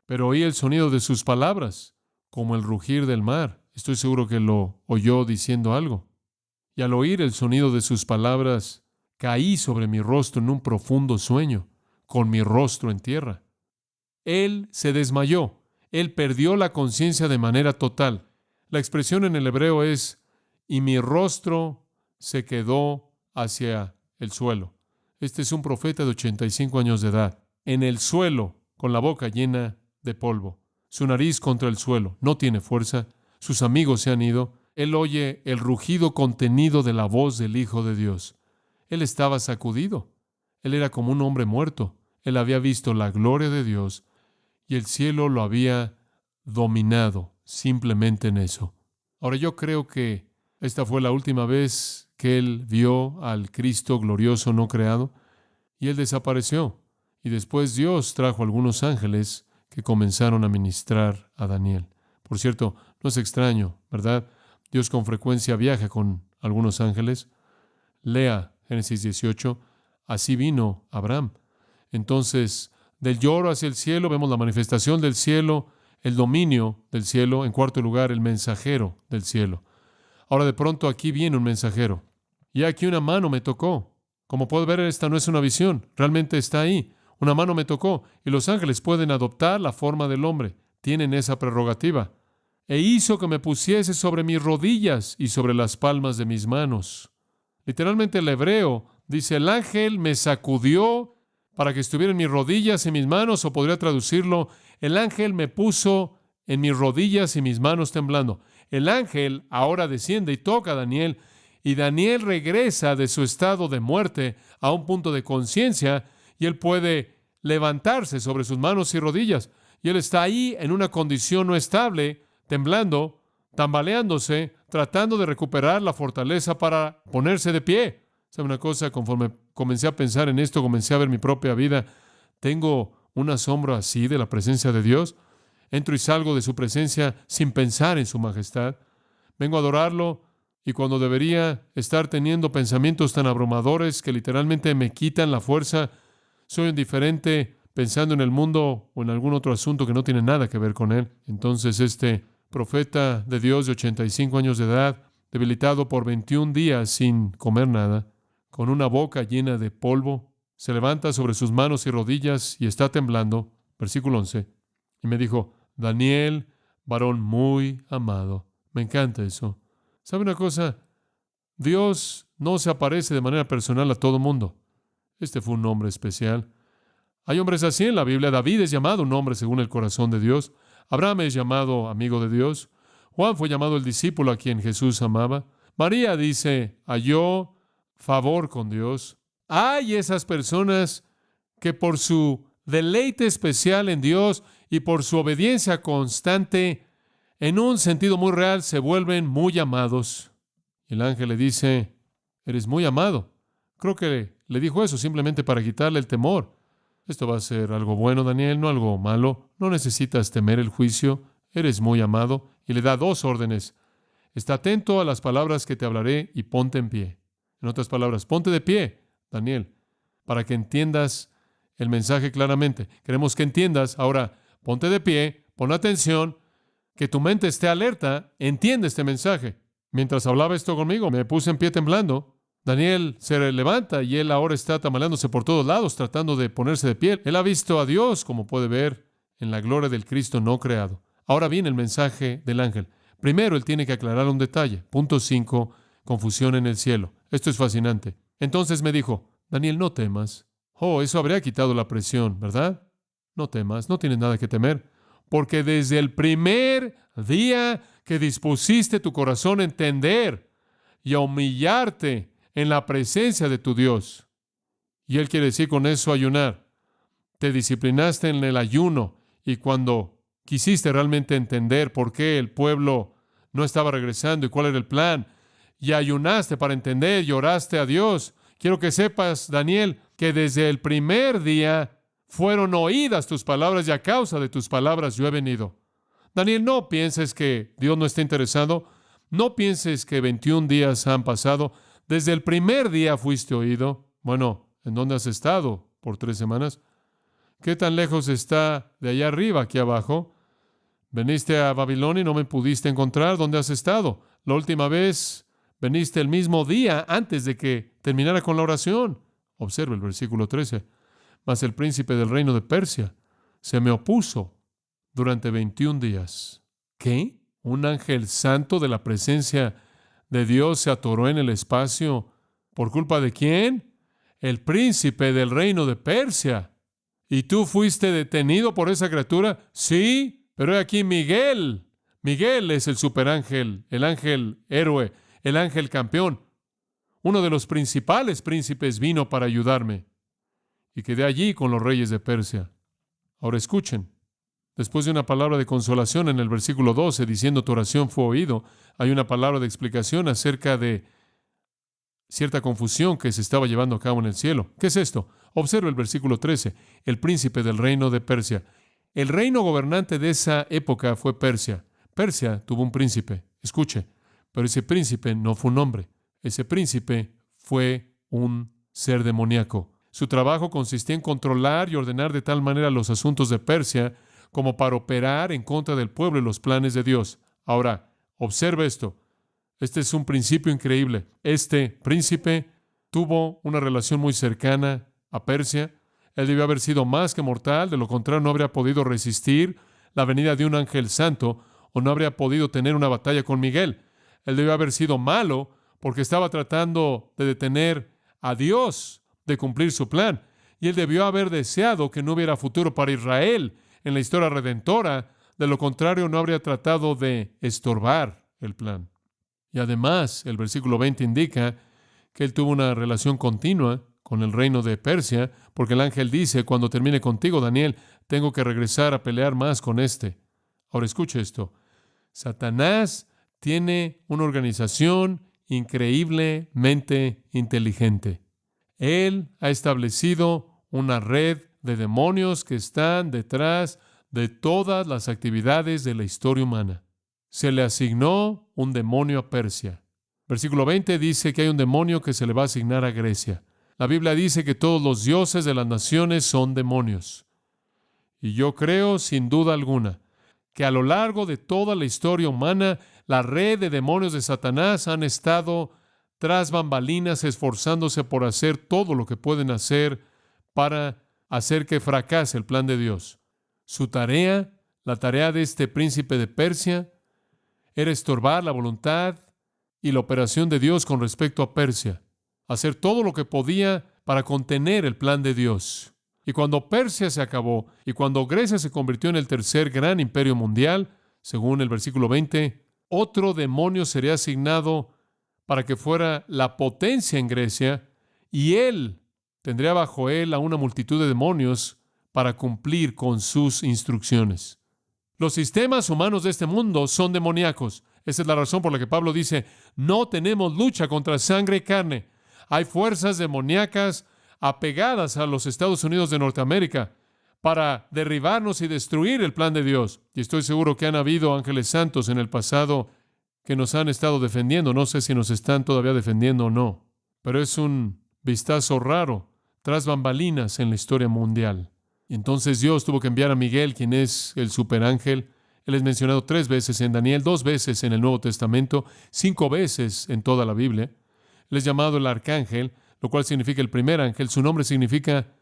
Pero oí el sonido de sus palabras, como el rugir del mar. Estoy seguro que lo oyó diciendo algo. Y al oír el sonido de sus palabras, caí sobre mi rostro en un profundo sueño, con mi rostro en tierra. Él se desmayó. Él perdió la conciencia de manera total. La expresión en el hebreo es, y mi rostro se quedó hacia el suelo. Este es un profeta de 85 años de edad, en el suelo, con la boca llena de polvo, su nariz contra el suelo, no tiene fuerza, sus amigos se han ido, él oye el rugido contenido de la voz del Hijo de Dios. Él estaba sacudido, él era como un hombre muerto, él había visto la gloria de Dios y el cielo lo había dominado simplemente en eso. Ahora yo creo que esta fue la última vez que él vio al Cristo glorioso no creado, y él desapareció. Y después Dios trajo algunos ángeles que comenzaron a ministrar a Daniel. Por cierto, No es extraño, ¿verdad? Dios con frecuencia viaja con algunos ángeles. Lea Génesis 18. Así vino Abraham. Entonces, del lloro hacia el cielo, vemos la manifestación del cielo, el dominio del cielo. En cuarto lugar, el mensajero del cielo. Ahora de pronto aquí viene un mensajero. Y aquí una mano me tocó. Como puedo ver, esta no es una visión. Realmente está ahí. Una mano me tocó. Y los ángeles pueden adoptar la forma del hombre. Tienen esa prerrogativa. E hizo que me pusiese sobre mis rodillas y sobre las palmas de mis manos. Literalmente el hebreo dice, el ángel me sacudió para que estuviera en mis rodillas y mis manos, o podría traducirlo, el ángel me puso en mis rodillas y mis manos temblando. El ángel ahora desciende y toca a Daniel, y Daniel regresa de su estado de muerte a un punto de conciencia, y él puede levantarse sobre sus manos y rodillas. Y él está ahí en una condición no estable, temblando, tambaleándose, tratando de recuperar la fortaleza para ponerse de pie. ¿Sabe una cosa? Conforme comencé a pensar en esto, comencé a ver mi propia vida. Tengo un asombro así de la presencia de Dios. Entro y salgo de su presencia sin pensar en su majestad. Vengo a adorarlo, y cuando debería estar teniendo pensamientos tan abrumadores que literalmente me quitan la fuerza, soy indiferente pensando en el mundo o en algún otro asunto que no tiene nada que ver con él. Entonces este profeta de Dios de 85 años de edad, debilitado por 21 días sin comer nada, con una boca llena de polvo, se levanta sobre sus manos y rodillas y está temblando. Versículo 11. Y me dijo, Daniel, varón muy amado. Me encanta eso. ¿Sabe una cosa? Dios no se aparece de manera personal a todo mundo. Este fue un hombre especial. Hay hombres así en la Biblia. David es llamado un hombre según el corazón de Dios. Abraham es llamado amigo de Dios. Juan fue llamado el discípulo a quien Jesús amaba. María dice, halló favor con Dios. Hay esas personas que por su deleite especial en Dios y por su obediencia constante, en un sentido muy real, se vuelven muy amados. El ángel le dice, eres muy amado. Creo que le dijo eso simplemente para quitarle el temor. Esto va a ser algo bueno, Daniel, no algo malo. No necesitas temer el juicio. Eres muy amado. Y le da 2 órdenes. Está atento a las palabras que te hablaré y ponte en pie. En otras palabras, ponte de pie, Daniel, para que entiendas el mensaje claramente. Queremos que entiendas. Ahora, ponte de pie, pon atención, que tu mente esté alerta, entiende este mensaje. Mientras hablaba esto conmigo, me puse en pie temblando. Daniel se levanta y él ahora está tambaleándose por todos lados, tratando de ponerse de pie. Él ha visto a Dios, como puede ver, en la gloria del Cristo no creado. Ahora viene el mensaje del ángel. Primero, él tiene que aclarar un detalle. Punto 5, confusión en el cielo. Esto es fascinante. Entonces me dijo, Daniel, no temas. Oh, eso habría quitado la presión, ¿verdad? No temas, no tienes nada que temer, porque desde el primer día que dispusiste tu corazón a entender y a humillarte en la presencia de tu Dios, y Él quiere decir con eso ayunar, te disciplinaste en el ayuno, y cuando quisiste realmente entender por qué el pueblo no estaba regresando y cuál era el plan, y ayunaste para entender y oraste a Dios, quiero que sepas, Daniel, que desde el primer día fueron oídas tus palabras y a causa de tus palabras yo he venido. Daniel, no pienses que Dios no está interesado. No pienses que 21 días han pasado. Desde el primer día fuiste oído. Bueno, ¿en dónde has estado por 3 semanas? ¿Qué tan lejos está de allá arriba, aquí abajo? Veniste a Babilonia y no me pudiste encontrar. ¿Dónde has estado? La última vez veniste el mismo día antes de que terminara con la oración. Observe el versículo 13. Mas el príncipe del reino de Persia se me opuso durante 21 días. ¿Qué? ¿Un ángel santo de la presencia de Dios se atoró en el espacio? ¿Por culpa de quién? El príncipe del reino de Persia. ¿Y tú fuiste detenido por esa criatura? Sí, pero he aquí Miguel. Miguel es el superángel, el ángel héroe, el ángel campeón. Uno de los principales príncipes vino para ayudarme. Y quedé allí con los reyes de Persia. Ahora escuchen. Después de una palabra de consolación en el versículo 12, diciendo tu oración fue oído, hay una palabra de explicación acerca de cierta confusión que se estaba llevando a cabo en el cielo. ¿Qué es esto? Observe el versículo 13. El príncipe del reino de Persia. El reino gobernante de esa época fue Persia. Persia tuvo un príncipe, escuche, pero ese príncipe no fue un hombre. Ese príncipe fue un ser demoníaco. Su trabajo consistía en controlar y ordenar de tal manera los asuntos de Persia como para operar en contra del pueblo y los planes de Dios. Ahora, observe esto. Este es un principio increíble. Este príncipe tuvo una relación muy cercana a Persia. Él debió haber sido más que mortal, de lo contrario no habría podido resistir la venida de un ángel santo o no habría podido tener una batalla con Miguel. Él debió haber sido malo porque estaba tratando de detener a Dios de cumplir su plan. Y él debió haber deseado que no hubiera futuro para Israel en la historia redentora. De lo contrario, no habría tratado de estorbar el plan. Y además, el versículo 20 indica que él tuvo una relación continua con el reino de Persia, porque el ángel dice, cuando termine contigo, Daniel, tengo que regresar a pelear más con este. Ahora escuche esto. Satanás tiene una organización increíblemente inteligente. Él ha establecido una red de demonios que están detrás de todas las actividades de la historia humana. Se le asignó un demonio a Persia. Versículo 20 dice que hay un demonio que se le va a asignar a Grecia. La Biblia dice que todos los dioses de las naciones son demonios. Y yo creo, sin duda alguna, que a lo largo de toda la historia humana, la red de demonios de Satanás han estado tras bambalinas esforzándose por hacer todo lo que pueden hacer para hacer que fracase el plan de Dios. Su tarea, la tarea de este príncipe de Persia, era estorbar la voluntad y la operación de Dios con respecto a Persia, hacer todo lo que podía para contener el plan de Dios. Y cuando Persia se acabó y cuando Grecia se convirtió en el tercer gran imperio mundial, según el versículo 20, otro demonio sería asignado para que fuera la potencia en Grecia, y él tendría bajo él a una multitud de demonios para cumplir con sus instrucciones. Los sistemas humanos de este mundo son demoníacos. Esa es la razón por la que Pablo dice, no tenemos lucha contra sangre y carne. Hay fuerzas demoníacas apegadas a los Estados Unidos de Norteamérica para derribarnos y destruir el plan de Dios. Y estoy seguro que han habido ángeles santos en el pasado que nos han estado defendiendo. No sé si nos están todavía defendiendo o no, pero es un vistazo raro tras bambalinas en la historia mundial. Y entonces Dios tuvo que enviar a Miguel, quien es el superángel. Él es mencionado 3 veces en Daniel, 2 veces en el Nuevo Testamento, 5 veces en toda la Biblia. Él es llamado el arcángel, lo cual significa el primer ángel. Su nombre significa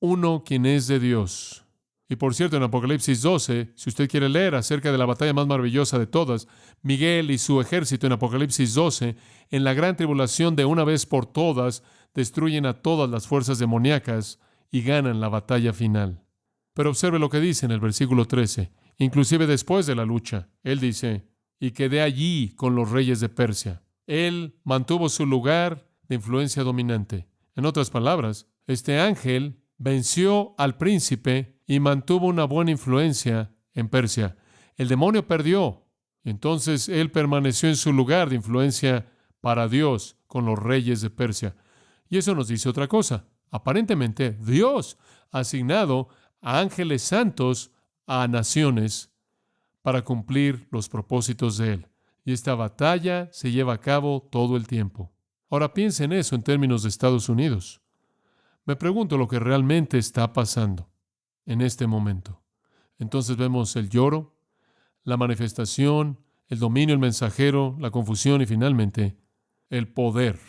uno quien es de Dios. Y por cierto, en Apocalipsis 12, si usted quiere leer acerca de la batalla más maravillosa de todas, Miguel y su ejército en Apocalipsis 12, en la gran tribulación de una vez por todas, destruyen a todas las fuerzas demoníacas y ganan la batalla final. Pero observe lo que dice en el versículo 13. Inclusive después de la lucha, él dice, y quedé allí con los reyes de Persia. Él mantuvo su lugar de influencia dominante. En otras palabras, este ángel venció al príncipe y mantuvo una buena influencia en Persia. El demonio perdió, y entonces él permaneció en su lugar de influencia para Dios con los reyes de Persia. Y eso nos dice otra cosa. Aparentemente, Dios ha asignado a ángeles santos a naciones para cumplir los propósitos de Él. Y esta batalla se lleva a cabo todo el tiempo. Ahora piense en eso en términos de Estados Unidos. Me pregunto lo que realmente está pasando en este momento. Entonces vemos el lloro, la manifestación, el dominio, el mensajero, la confusión y finalmente el poder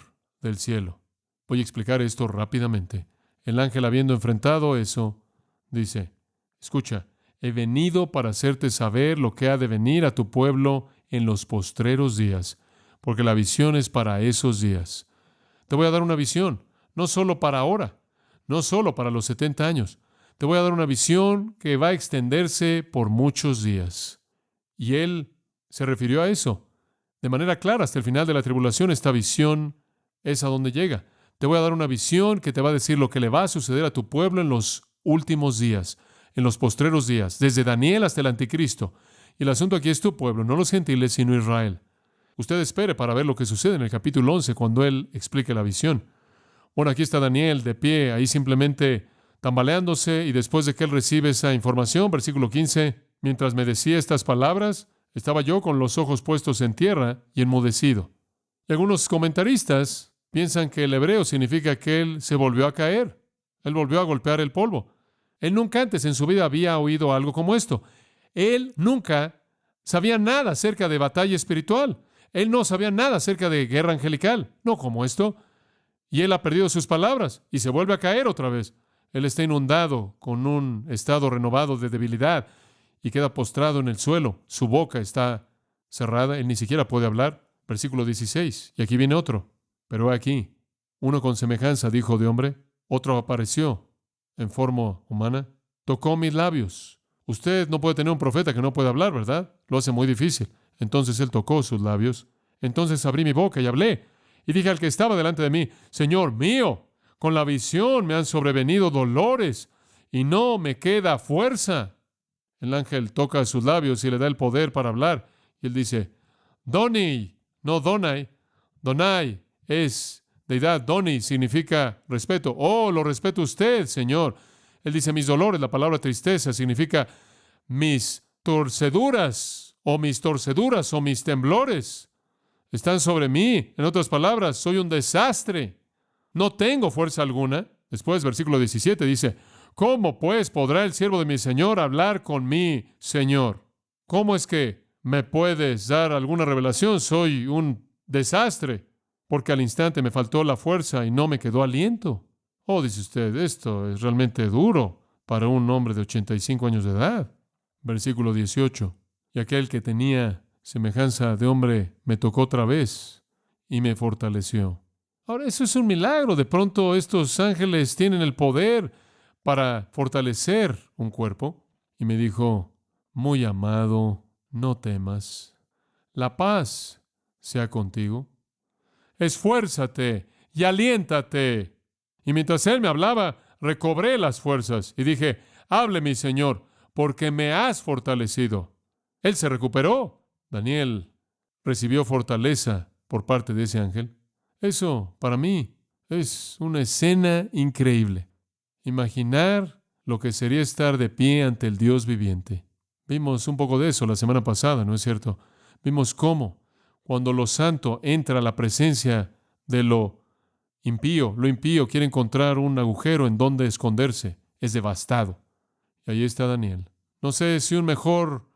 del cielo. Voy a explicar esto rápidamente. El ángel, habiendo enfrentado eso, dice, escucha, he venido para hacerte saber lo que ha de venir a tu pueblo en los postreros días, porque la visión es para esos días. Te voy a dar una visión, no solo para ahora, no solo para los 70 años. Te voy a dar una visión que va a extenderse por muchos días. Y él se refirió a eso de manera clara hasta el final de la tribulación. Esta visión es a donde llega. Te voy a dar una visión que te va a decir lo que le va a suceder a tu pueblo en los últimos días, en los postreros días, desde Daniel hasta el anticristo. Y el asunto aquí es tu pueblo, no los gentiles, sino Israel. Usted espere para ver lo que sucede en el capítulo 11 cuando él explique la visión. Bueno, aquí está Daniel de pie, ahí simplemente tambaleándose, y después de que él recibe esa información, versículo 15, mientras me decía estas palabras, Estaba yo con los ojos puestos en tierra y enmudecido. Y algunos comentaristas piensan que el hebreo significa que él se volvió a caer. Él volvió a golpear el polvo. Él nunca antes en su vida había oído algo como esto. Él nunca sabía nada acerca de batalla espiritual. Él no sabía nada acerca de guerra angelical. No como esto. Y él ha perdido sus palabras y se vuelve a caer otra vez. Él está inundado con un estado renovado de debilidad y queda postrado en el suelo. Su boca está cerrada. Él ni siquiera puede hablar. Versículo 16. Y aquí viene otro. Pero aquí, uno con semejanza de hijo de hombre, otro apareció en forma humana, tocó mis labios. Usted no puede tener un profeta que no pueda hablar, ¿verdad? Lo hace muy difícil. Entonces él tocó sus labios. Entonces abrí mi boca y hablé. Y dije al que estaba delante de mí, Señor mío, con la visión me han sobrevenido dolores y no me queda fuerza. El ángel toca sus labios y le da el poder para hablar. Y él dice, Doni, no Donai, Donai es deidad. Doni significa respeto. Oh, lo respeto usted, Señor. Él dice, mis dolores, la palabra tristeza significa mis torceduras o mis temblores están sobre mí. En otras palabras, soy un desastre. No tengo fuerza alguna. Después, versículo 17 dice, ¿cómo pues podrá el siervo de mi Señor hablar con mi Señor? ¿Cómo es que me puedes dar alguna revelación? Soy un desastre, porque al instante me faltó la fuerza y no me quedó aliento. Oh, dice usted, esto es realmente duro para un hombre de 85 años de edad. Versículo 18. Y aquel que tenía semejanza de hombre me tocó otra vez y me fortaleció. Ahora, eso es un milagro. De pronto estos ángeles tienen el poder para fortalecer un cuerpo. Y me dijo, muy amado, no temas. La paz sea contigo. Esfuérzate y aliéntate. Y mientras él me hablaba, recobré las fuerzas y dije, hable mi Señor, porque me has fortalecido. Él se recuperó. Daniel recibió fortaleza por parte de ese ángel. Eso, para mí, es una escena increíble. Imaginar lo que sería estar de pie ante el Dios viviente. Vimos un poco de eso la semana pasada, ¿no es cierto? Vimos cómo, cuando lo santo entra a la presencia de lo impío quiere encontrar un agujero en donde esconderse. Es devastado. Y ahí está Daniel. No sé si un mejor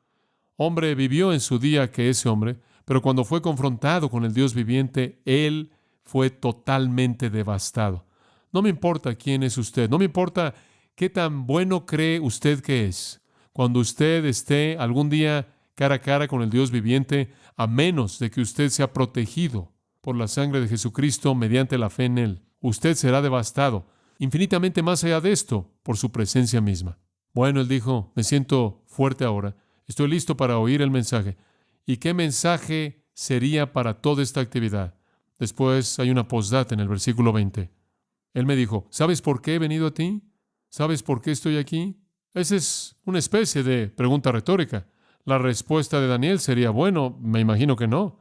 hombre vivió en su día que ese hombre, pero cuando fue confrontado con el Dios viviente, él fue totalmente devastado. No me importa quién es usted, no me importa qué tan bueno cree usted que es. Cuando usted esté algún día cara a cara con el Dios viviente, a menos de que usted sea protegido por la sangre de Jesucristo mediante la fe en Él, usted será devastado, infinitamente más allá de esto, por su presencia misma. Bueno, él dijo, me siento fuerte ahora, estoy listo para oír el mensaje. ¿Y qué mensaje sería para toda esta actividad? Después hay una postdata en el versículo 20. Él me dijo, ¿sabes por qué he venido a ti? ¿Sabes por qué estoy aquí? Esa es una especie de pregunta retórica. La respuesta de Daniel sería, bueno, me imagino que no.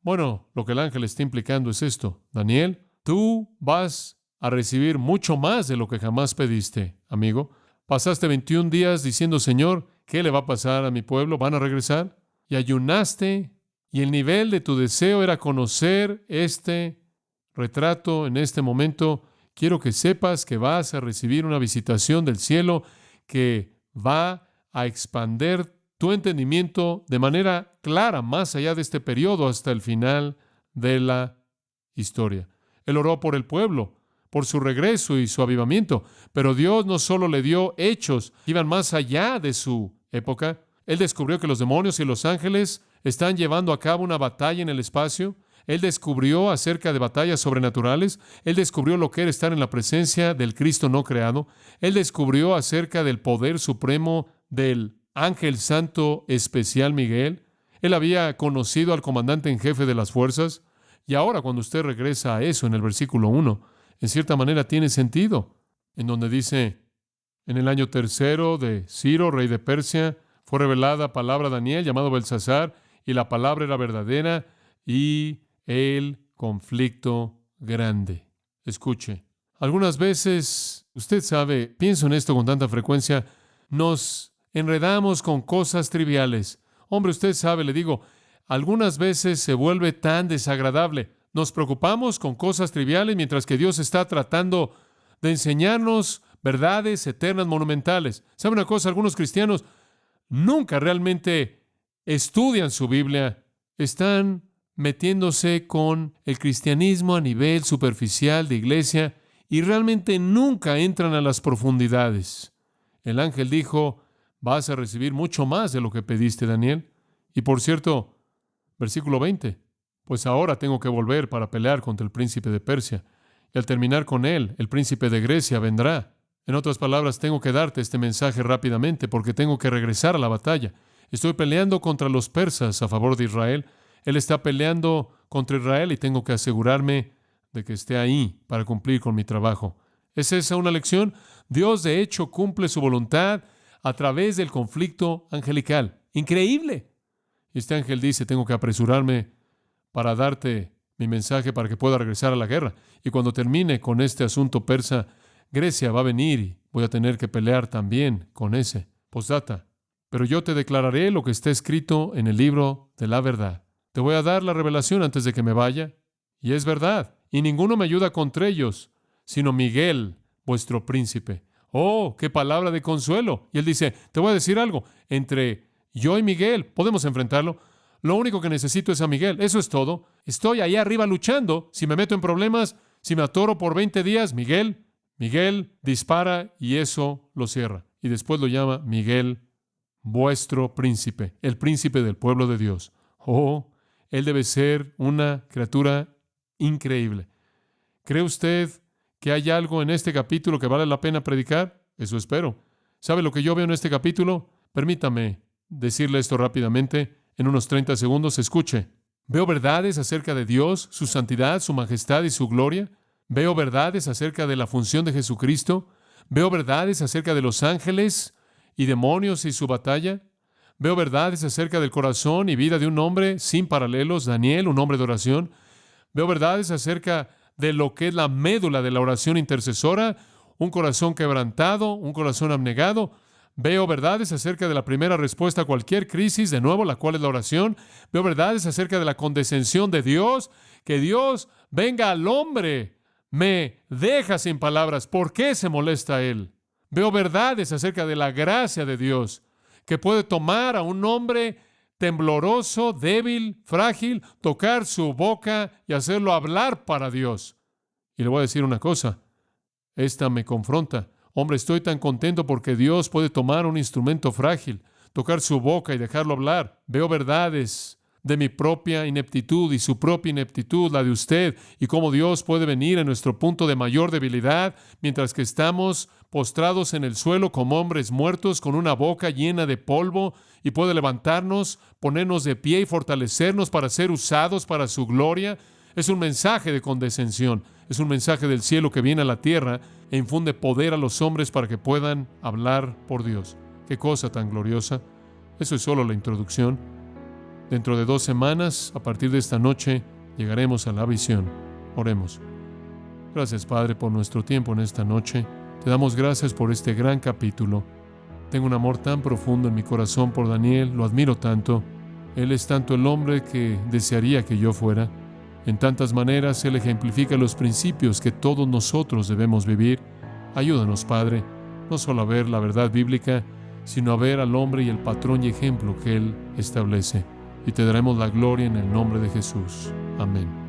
Bueno, lo que el ángel está implicando es esto. Daniel, tú vas a recibir mucho más de lo que jamás pediste, amigo. Pasaste 21 días diciendo, Señor, ¿qué le va a pasar a mi pueblo? ¿Van a regresar? Y ayunaste, y el nivel de tu deseo era conocer este retrato en este momento. Quiero que sepas que vas a recibir una visitación del cielo que va a expander tu entendimiento de manera clara, más allá de este periodo hasta el final de la historia. Él oró por el pueblo, por su regreso y su avivamiento, pero Dios no solo le dio hechos que iban más allá de su época. Él descubrió que los demonios y los ángeles están llevando a cabo una batalla en el espacio. Él descubrió acerca de batallas sobrenaturales. Él descubrió lo que era estar en la presencia del Cristo no creado. Él descubrió acerca del poder supremo del ángel santo especial Miguel. Él había conocido al comandante en jefe de las fuerzas. Y ahora, cuando usted regresa a eso en el versículo 1, en cierta manera tiene sentido, en donde dice, en el año tercero de Ciro, rey de Persia, fue revelada palabra a Daniel, llamado Belsasar, y la palabra era verdadera, y el conflicto grande. Escuche, algunas veces, usted sabe, pienso en esto con tanta frecuencia, nos enredamos con cosas triviales Hombre, usted sabe, le digo, algunas veces se vuelve tan desagradable. Nos preocupamos con cosas triviales mientras que Dios está tratando de enseñarnos verdades eternas monumentales. ¿Sabe una cosa? Algunos cristianos nunca realmente estudian su Biblia. Están metiéndose con el cristianismo a nivel superficial de iglesia y realmente nunca entran a las profundidades. El ángel dijo, vas a recibir mucho más de lo que pediste, Daniel. Y por cierto, versículo 20, pues ahora tengo que volver para pelear contra el príncipe de Persia. Y al terminar con él, el príncipe de Grecia vendrá. En otras palabras, tengo que darte este mensaje rápidamente porque tengo que regresar a la batalla. Estoy peleando contra los persas a favor de Israel. Él está peleando contra Israel y tengo que asegurarme de que esté ahí para cumplir con mi trabajo. ¿Es esa una lección? Dios, de hecho, cumple su voluntad a través del conflicto angelical. ¡Increíble! Y este ángel dice, tengo que apresurarme para darte mi mensaje para que pueda regresar a la guerra. Y cuando termine con este asunto persa, Grecia va a venir y voy a tener que pelear también con ese. Postdata. Pero yo te declararé lo que está escrito en el libro de la verdad. Te voy a dar la revelación antes de que me vaya. Y es verdad. Y ninguno me ayuda contra ellos, sino Miguel, vuestro príncipe. ¡Oh, qué palabra de consuelo! Y él dice, te voy a decir algo. Entre yo y Miguel podemos enfrentarlo. Lo único que necesito es a Miguel. Eso es todo. Estoy ahí arriba luchando. Si me meto en problemas, si me atoro por 20 días, Miguel dispara y eso lo cierra. Y después lo llama Miguel, vuestro príncipe, el príncipe del pueblo de Dios. Oh, él debe ser una criatura increíble. ¿Cree usted que hay algo en este capítulo que vale la pena predicar? Eso espero. ¿Sabe lo que yo veo en este capítulo? Permítame decirle esto rápidamente, en unos 30 segundos. Escuche. Veo verdades acerca de Dios, su santidad, su majestad y su gloria. Veo verdades acerca de la función de Jesucristo. Veo verdades acerca de los ángeles y demonios y su batalla. Veo verdades acerca del corazón y vida de un hombre sin paralelos, Daniel, un hombre de oración. Veo verdades acerca de lo que es la médula de la oración intercesora, un corazón quebrantado, un corazón abnegado. Veo verdades acerca de la primera respuesta a cualquier crisis, de nuevo, la cual es la oración. Veo verdades acerca de la condescensión de Dios, que Dios venga al hombre. Me deja sin palabras. ¿Por qué se molesta Él? Veo verdades acerca de la gracia de Dios, que puede tomar a un hombre tembloroso, débil, frágil, tocar su boca y hacerlo hablar para Dios. Y le voy a decir una cosa, esta me confronta. Hombre, estoy tan contento porque Dios puede tomar un instrumento frágil, tocar su boca y dejarlo hablar. Veo verdades de mi propia ineptitud y su propia ineptitud, la de usted, y cómo Dios puede venir en nuestro punto de mayor debilidad, mientras que estamos postrados en el suelo como hombres muertos con una boca llena de polvo, y puede levantarnos, ponernos de pie y fortalecernos para ser usados para su gloria. Es un mensaje de condescensión, es un mensaje del cielo que viene a la tierra e infunde poder a los hombres para que puedan hablar por Dios. ¡Qué cosa tan gloriosa! Eso es solo la introducción. Dentro de 2 semanas, a partir de esta noche, llegaremos a la visión. Oremos. Gracias, Padre, por nuestro tiempo en esta noche. Te damos gracias por este gran capítulo. Tengo un amor tan profundo en mi corazón por Daniel, lo admiro tanto. Él es tanto el hombre que desearía que yo fuera. En tantas maneras, Él ejemplifica los principios que todos nosotros debemos vivir. Ayúdanos, Padre, no solo a ver la verdad bíblica, sino a ver al hombre y el patrón y ejemplo que Él establece. Y te daremos la gloria en el nombre de Jesús. Amén.